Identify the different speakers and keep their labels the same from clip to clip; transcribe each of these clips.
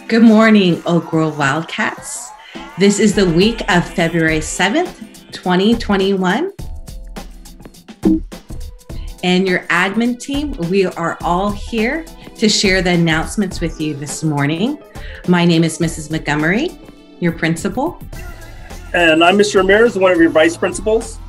Speaker 1: Good morning, Oak Grove Wildcats. This is the week of February 7th, 2021. And your admin team, we are all here to share the announcements with you this morning. My name is Mrs. Montgomery, your principal.
Speaker 2: And I'm Mr. Ramirez, one of your vice principals.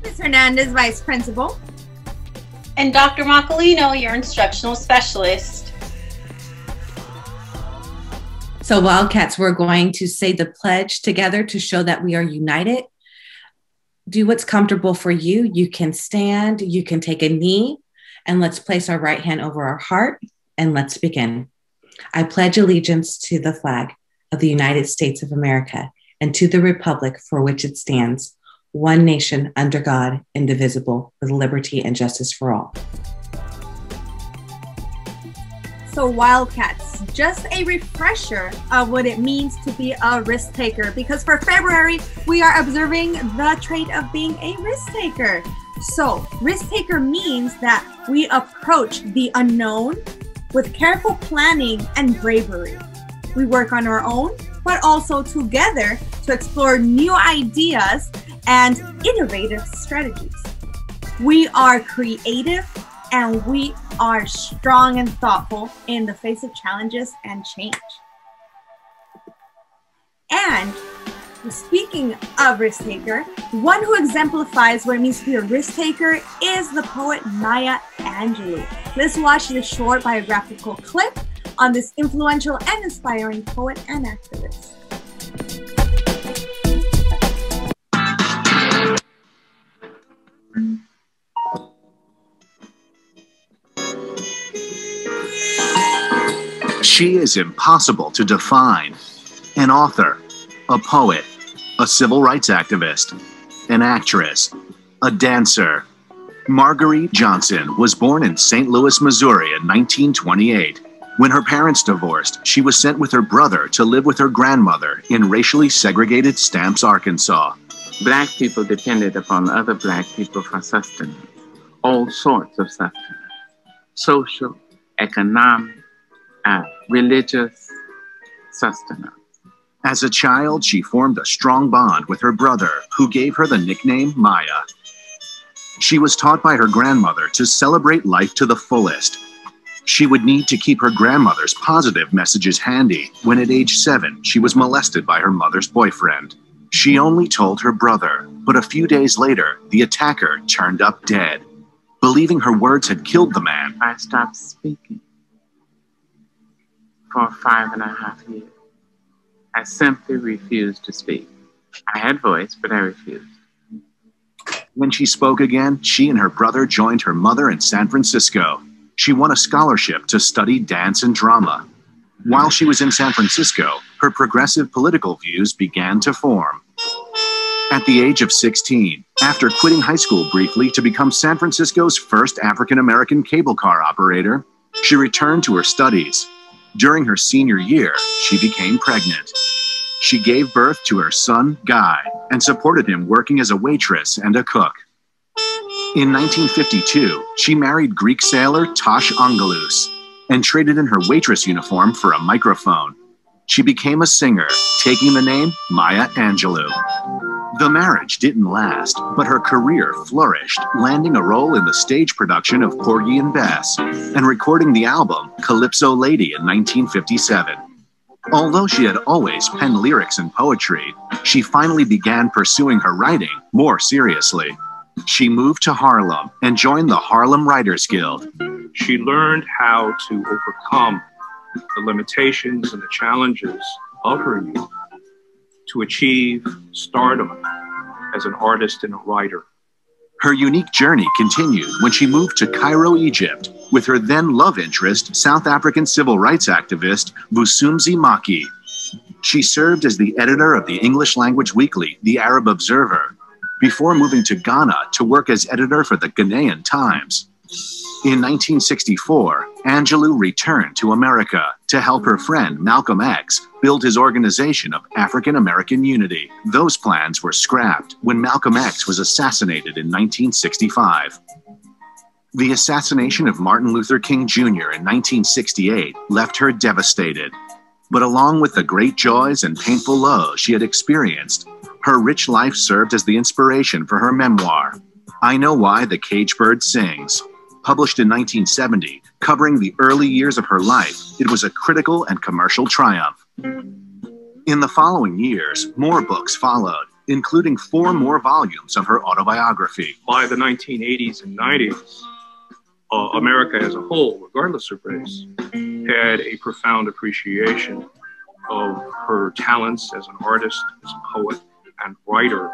Speaker 3: Ms. Hernandez, vice principal.
Speaker 4: And Dr. Macalino, your instructional specialist.
Speaker 1: So Wildcats, we're going to say the pledge together to show that we are united. Do what's comfortable for you. You can stand, you can take a knee, and let's place our right hand over our heart, and let's begin. I pledge allegiance to the flag of the United States of America and to the republic for which it stands, one nation under God, indivisible, with liberty and justice for all.
Speaker 3: So Wildcats, just a refresher of what it means to be a risk taker, because for February, we are observing the trait of being a risk taker. So risk taker means that we approach the unknown with careful planning and bravery. We work on our own, but also together to explore new ideas and innovative strategies. We are creative and we are strong and thoughtful in the face of challenges and change. And speaking of risk taker, one who exemplifies what it means to be a risk taker is the poet Maya Angelou. Let's watch this short biographical clip on this influential and inspiring poet and activist.
Speaker 5: She is impossible to define. An author, a poet, a civil rights activist, an actress, a dancer. Marguerite Johnson was born in St. Louis, Missouri in 1928. When her parents divorced, she was sent with her brother to live with her grandmother in racially segregated Stamps, Arkansas.
Speaker 6: Black people depended upon other Black people for sustenance, all sorts of sustenance, social, economic, religious sustenance.
Speaker 5: As a child, she formed a strong bond with her brother, who gave her the nickname Maya. She was taught by her grandmother to celebrate life to the fullest. She would need to keep her grandmother's positive messages handy when at age 7, she was molested by her mother's boyfriend. She only told her brother, but a few days later, the attacker turned up dead. Believing her words had killed the man,
Speaker 6: I stopped speaking for 5.5 years. I simply refused to speak. I had voice, but I refused.
Speaker 5: When she spoke again, she and her brother joined her mother in San Francisco. She won a scholarship to study dance and drama. While she was in San Francisco, her progressive political views began to form. At the age of 16, after quitting high school briefly to become San Francisco's first African-American cable car operator, she returned to her studies. During her senior year, she became pregnant. She gave birth to her son, Guy, and supported him working as a waitress and a cook. In 1952, she married Greek sailor Tosh Angelou and traded in her waitress uniform for a microphone. She became a singer, taking the name Maya Angelou. The marriage didn't last, but her career flourished, landing a role in the stage production of Porgy and Bess and recording the album Calypso Lady in 1957. Although she had always penned lyrics and poetry, she finally began pursuing her writing more seriously. She moved to Harlem and joined the Harlem Writers Guild.
Speaker 7: She learned how to overcome the limitations and the challenges of her youth to achieve stardom as an artist and a writer.
Speaker 5: Her unique journey continued when she moved to Cairo, Egypt, with her then love interest, South African civil rights activist Vusumuzi Maki. She served as the editor of the English language weekly, The Arab Observer, before moving to Ghana to work as editor for the Ghanaian Times. In 1964, Angelou returned to America to help her friend Malcolm X build his organization of African American Unity. Those plans were scrapped when Malcolm X was assassinated in 1965. The assassination of Martin Luther King Jr. in 1968 left her devastated. But along with the great joys and painful lows she had experienced, her rich life served as the inspiration for her memoir, I Know Why the Caged Bird Sings. Published in 1970, covering the early years of her life, it was a critical and commercial triumph. In the following years, more books followed, including 4 more volumes of her autobiography.
Speaker 7: By the 1980s and 90s, America as a whole, regardless of race, had a profound appreciation of her talents as an artist, as a poet, and writer.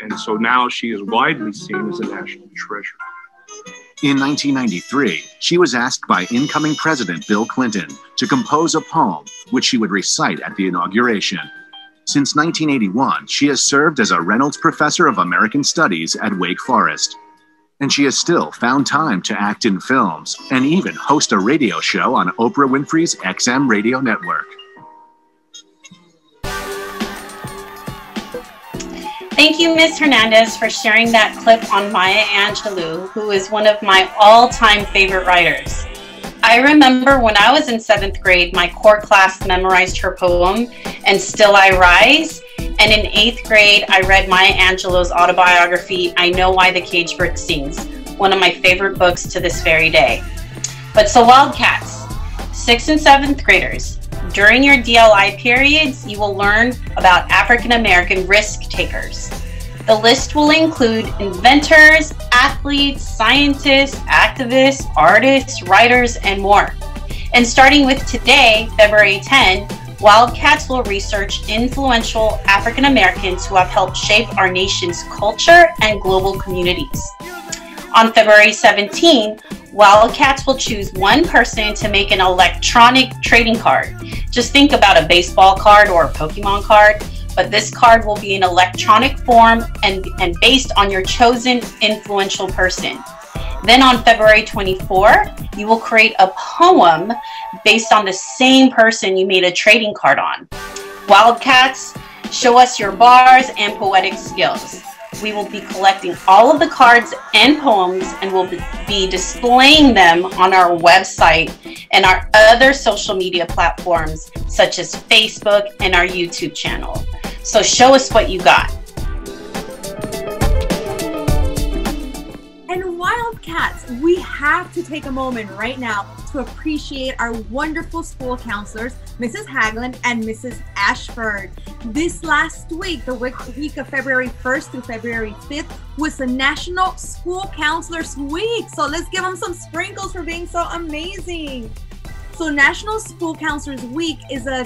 Speaker 7: And so now she is widely seen as a national treasure.
Speaker 5: In 1993, she was asked by incoming President Bill Clinton to compose a poem which she would recite at the inauguration. Since 1981, she has served as a Reynolds Professor of American Studies at Wake Forest. And she has still found time to act in films and even host a radio show on Oprah Winfrey's XM radio network.
Speaker 4: Thank you, Ms. Hernandez, for sharing that clip on Maya Angelou, who is one of my all-time favorite writers. I remember when I was in 7th grade, my core class memorized her poem, And Still I Rise, and in 8th grade, I read Maya Angelou's autobiography, I Know Why the Caged Bird Sings, one of my favorite books to this very day. But so Wildcats, 6th and 7th graders, during your DLI periods, you will learn about African American risk takers. The list will include inventors, athletes, scientists, activists, artists, writers, and more. And starting with today, February 10, Wildcats will research influential African Americans who have helped shape our nation's culture and global communities. On February 17, Wildcats will choose one person to make an electronic trading card. Just think about a baseball card or a Pokemon card, but this card will be in electronic form and based on your chosen influential person. Then on February 24, you will create a poem based on the same person you made a trading card on. Wildcats, show us your bars and poetic skills. We will be collecting all of the cards and poems and will be displaying them on our website and our other social media platforms such as Facebook and our YouTube channel. So show us what you got.
Speaker 3: And Wildcats, we have to take a moment right now to appreciate our wonderful school counselors, Mrs. Haglund and Mrs. Ashford. This last week, the week of February 1st through February 5th, was the National School Counselors Week. So let's give them some sprinkles for being so amazing. So National School Counselors Week is a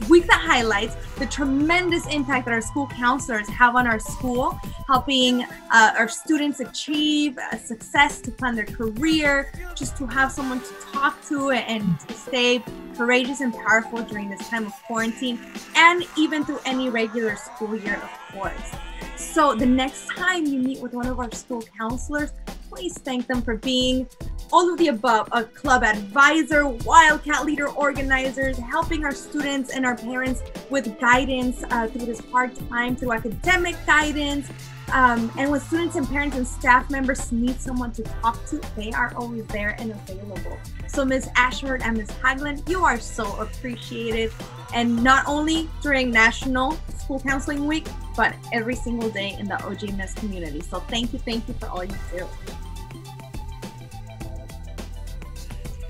Speaker 3: week that highlights the tremendous impact that our school counselors have on our school, helping our students achieve success, to plan their career, just to have someone to talk to and to stay courageous and powerful during this time of quarantine, and even through any regular school year, of course. So the next time you meet with one of our school counselors, please thank them for being all of the above: a club advisor, Wildcat leader, organizers, helping our students and our parents with guidance through this hard time, through academic guidance. And when students and parents and staff members need someone to talk to, they are always there and available. So Ms. Ashford and Ms. Haglund, you are so appreciated. And not only during National School Counseling Week, but every single day in the OGMS community. So thank you for all you do.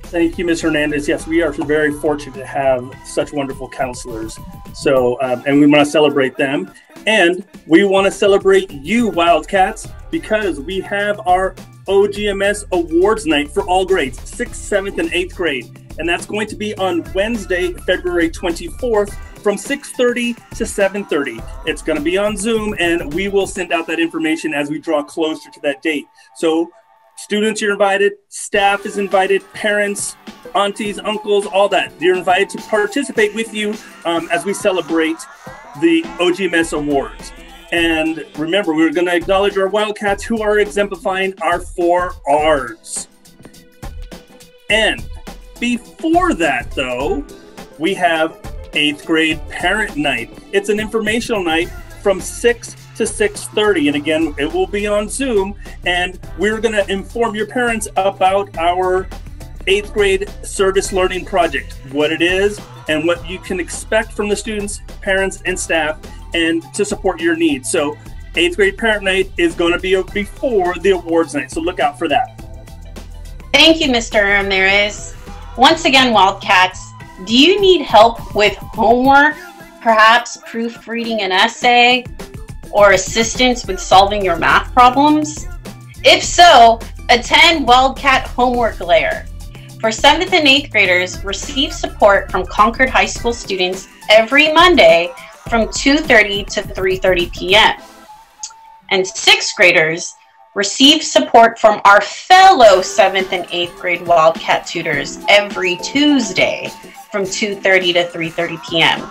Speaker 2: Thank you, Ms. Hernandez. Yes, we are very fortunate to have such wonderful counselors. So, and we want to celebrate them. And we want to celebrate you, Wildcats, because we have our OGMS Awards Night for all grades, 6th, 7th, and 8th grade. And that's going to be on Wednesday, February 24th from 6:30 to 7:30. It's going to be on Zoom, and we will send out that information as we draw closer to that date. So students, you're invited, staff is invited, parents, aunties, uncles, all that. You're invited to participate with you as we celebrate the OGMS Awards. And remember, we're going to acknowledge our Wildcats who are exemplifying our 4 R's. And before that, though, we have 8th grade Parent Night. It's an informational night from 6 to 6:30. And again, it will be on Zoom, and we're going to inform your parents about our 8th grade service learning project, what it is and what you can expect from the students, parents, and staff, and to support your needs. So 8th grade parent night is going to be before the awards night, so look out for that.
Speaker 4: Thank you, Mr. Ramirez. Once again, Wildcats, do you need help with homework, perhaps proofreading an essay, or assistance with solving your math problems? If so, attend Wildcat Homework Layer. For 7th and 8th graders, receive support from Concord High School students every Monday from 2:30 to 3:30 p.m. And 6th graders receive support from our fellow 7th and 8th grade Wildcat tutors every Tuesday from 2:30 to 3:30 p.m.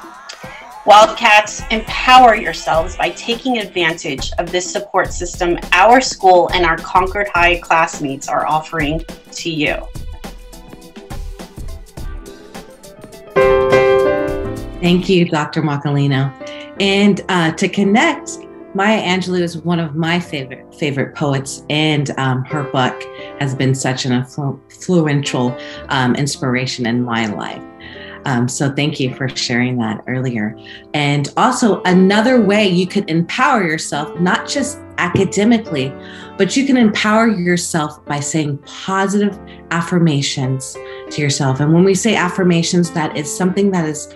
Speaker 4: Wildcats, empower yourselves by taking advantage of this support system our school and our Concord High classmates are offering to you.
Speaker 1: Thank you, Dr. Macalino. And to connect, Maya Angelou is one of my favorite poets, and her book has been such an influential inspiration in my life. So thank you for sharing that earlier. And also another way you could empower yourself, not just academically, but you can empower yourself by saying positive affirmations to yourself. And when we say affirmations, that is something that is,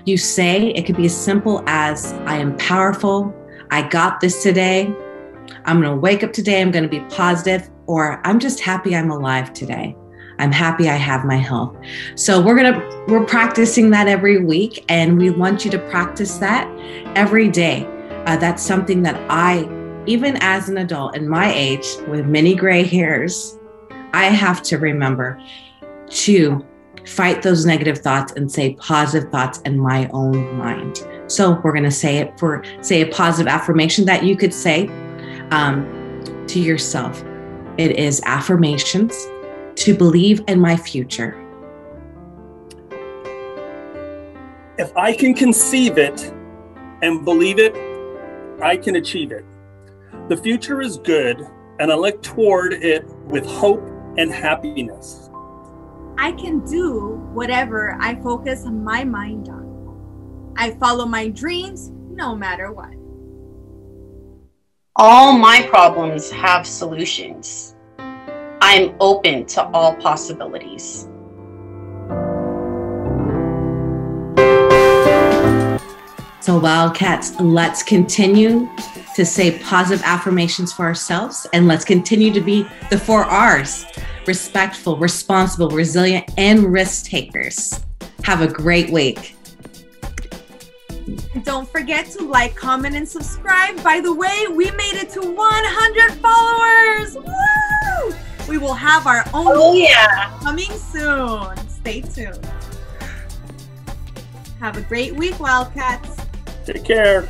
Speaker 1: you say, it could be as simple as, I am powerful, I got this today, I'm going to wake up today, I'm going to be positive, or I'm just happy I'm alive today. I'm happy I have my health. So we're practicing that every week, and we want you to practice that every day. That's something that I, even as an adult in my age with many gray hairs, I have to remember to fight those negative thoughts and say positive thoughts in my own mind. So we're going to say a positive affirmation that you could say to yourself. It is affirmations to believe in my future.
Speaker 2: If I can conceive it and believe it, I can achieve it. The future is good, and I look toward it with hope and happiness.
Speaker 3: I can do whatever I focus my mind on. I follow my dreams no matter what.
Speaker 4: All my problems have solutions. I'm open to all possibilities.
Speaker 1: So Wildcats, let's continue to say positive affirmations for ourselves, and let's continue to be the 4 R's: respectful, responsible, resilient, and risk takers. Have a great week.
Speaker 3: Don't forget to like, comment, and subscribe. By the way, we made it to 100 followers. Woo! We will have our own coming soon. Stay tuned. Have a great week, Wildcats.
Speaker 2: Take care.